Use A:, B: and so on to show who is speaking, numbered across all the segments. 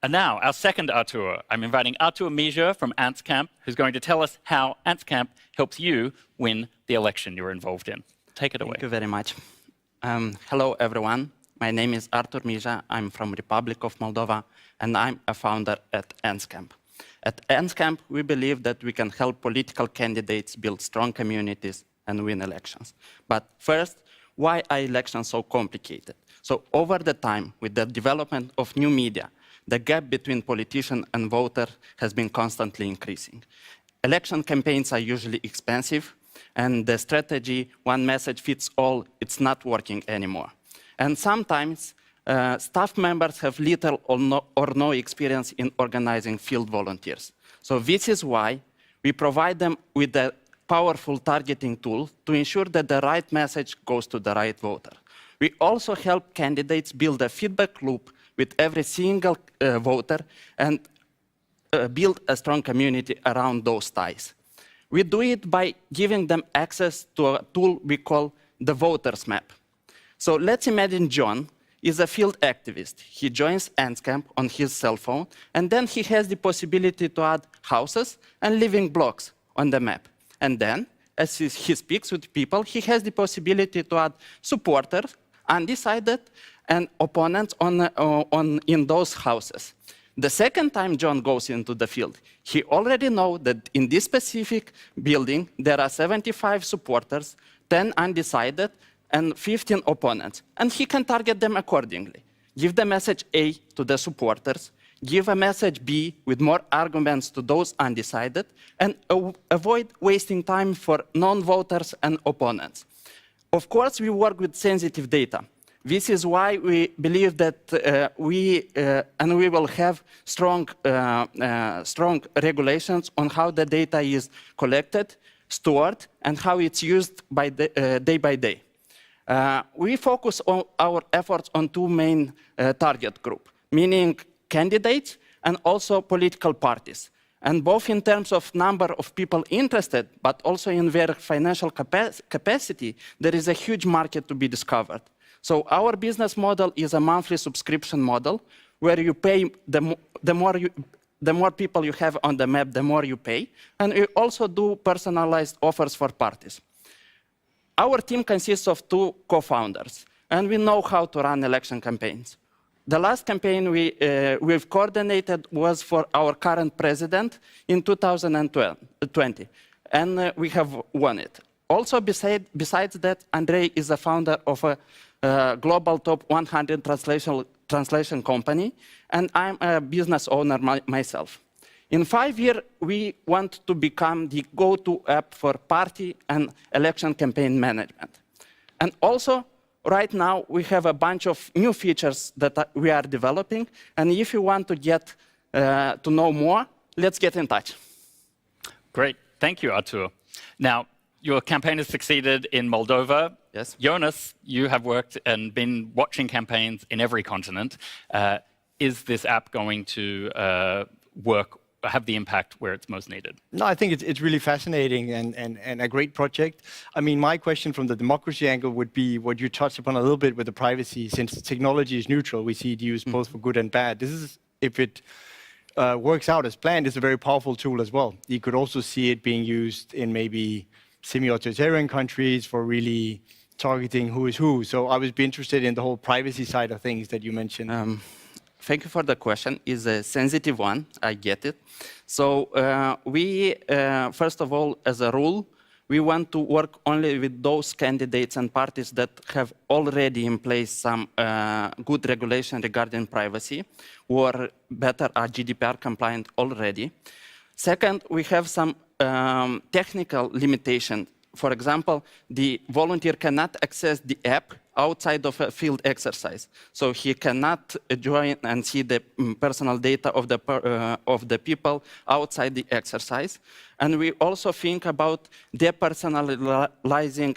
A: And now, our second Artur. I'm inviting Artur Mija from Anttscamp, who's going to tell us how Anttscamp helps you win the election you're involved in. Take it away.
B: Thank you very much. Hello, everyone. My name is Artur Mija. I'm from Republic of Moldova, and I'm a founder at Anttscamp. At Anttscamp, we believe that we can help political candidates build strong communities and win elections. But first, why are elections so complicated? So over the time, with the development of new media, the gap between politician and voter has been constantly increasing. Election campaigns are usually expensive, and the strategy, one message fits all, it's not working anymore. And sometimes, staff members have little or no experience in organizing field volunteers. So this is why we provide them with a powerful targeting tool to ensure that the right message goes to the right voter. We also help candidates build a feedback loop with every single voter and build a strong community around those ties. We do it by giving them access to a tool we call the voters map. So let's imagine John is a field activist. He joins Anttscamp on his cell phone, and then he has the possibility to add houses and living blocks on the map. And then, as he speaks with people, he has the possibility to add supporters, undecided, and opponents in those houses. The second time John goes into the field, he already knows that in this specific building, there are 75 supporters, 10 undecided, and 15 opponents. And he can target them accordingly. Give the message A to the supporters, give a message B with more arguments to those undecided, and avoid wasting time for non-voters and opponents. Of course, we work with sensitive data. This is why we believe that we will have strong regulations on how the data is collected, stored, and how it's used day by day. We focus on our efforts on two main target groups, meaning candidates and also political parties. And both in terms of number of people interested, but also in their financial capacity, there is a huge market to be discovered. So our business model is a monthly subscription model, where you pay, the more people you have on the map, the more you pay. And we also do personalized offers for parties. Our team consists of two co-founders, and we know how to run election campaigns. The last campaign we've coordinated was for our current president in 2020, and we have won it. Also, besides that, Andrei is the founder of a global top 100 translation company, and I'm a business owner myself. In 5 years, we want to become the go-to app for party and election campaign management. And also, right now, we have a bunch of new features that we are developing, and if you want to get to know more, let's get in touch.
A: Great. Thank you, Artur. Now, your campaign has succeeded in Moldova.
B: Yes.
A: Jonas, you have worked and been watching campaigns in every continent. Is this app going to have the impact where it's most needed?
C: No, I think it's really fascinating and a great project. I mean, my question from the democracy angle would be what you touched upon a little bit with the privacy. Since technology is neutral, we see it used both for good and bad. This is, if it works out as planned, it's a very powerful tool as well. You could also see it being used in maybe semi-authoritarian countries for really targeting who is who. So I would be interested in the whole privacy side of things that you mentioned.
B: Thank you for the question. It's a sensitive one, I get it. So we, first of all, as a rule, we want to work only with those candidates and parties that have already in place some good regulation regarding privacy, or better, are GDPR compliant already. Second, we have some technical limitation. For example, the volunteer cannot access the app outside of a field exercise. So he cannot join and see the personal data of the people outside the exercise. And we also think about depersonalizing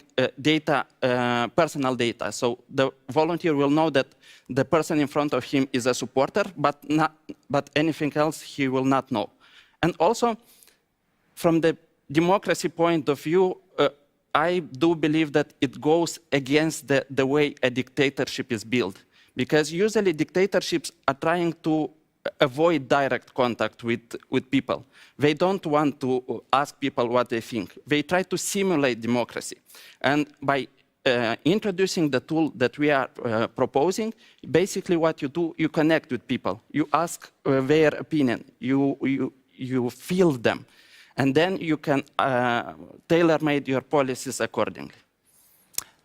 B: personal data. So the volunteer will know that the person in front of him is a supporter, but anything else he will not know. And also, from the democracy point of view, I do believe that it goes against the way a dictatorship is built. Because usually dictatorships are trying to avoid direct contact with people. They don't want to ask people what they think. They try to simulate democracy. And by introducing the tool that we are proposing, basically what you do, you connect with people. You ask their opinion. You feel them. And then you can tailor-make your policies accordingly.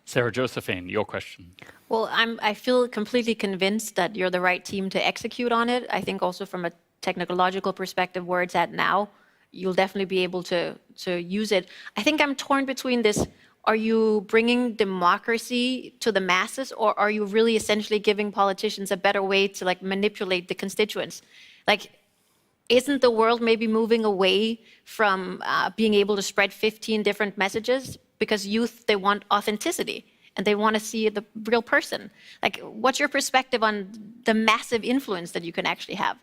A: Sarah Josephine, your question.
D: Well, I feel completely convinced that you're the right team to execute on it. I think also from a technological perspective, where it's at now, you'll definitely be able to use it. I think I'm torn between this. Are you bringing democracy to the masses, or are you really essentially giving politicians a better way to like manipulate the constituents? Like, isn't the world maybe moving away from being able to spread 15 different messages? Because youth, they want authenticity and they want to see the real person. Like, what's your perspective on the massive influence that you can actually have?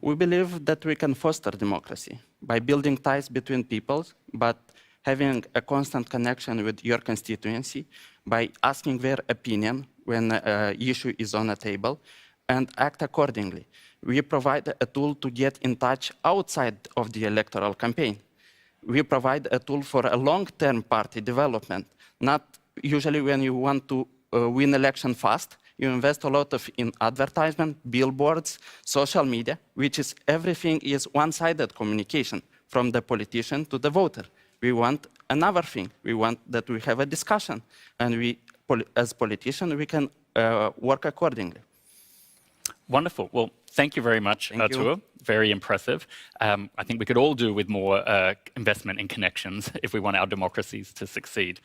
B: We believe that we can foster democracy by building ties between peoples, but having a constant connection with your constituency, by asking their opinion when an issue is on a table, and act accordingly. We provide a tool to get in touch outside of the electoral campaign. We provide a tool for a long-term party development. Not usually when you want to win election fast, you invest a lot in advertisement, billboards, social media, which is everything is one-sided communication from the politician to the voter. We want another thing. We want that we have a discussion, and we, as politicians, we can work accordingly.
A: Wonderful. Well, thank you very much, Artur. Very impressive. I think we could all do with more investment in connections if we want our democracies to succeed.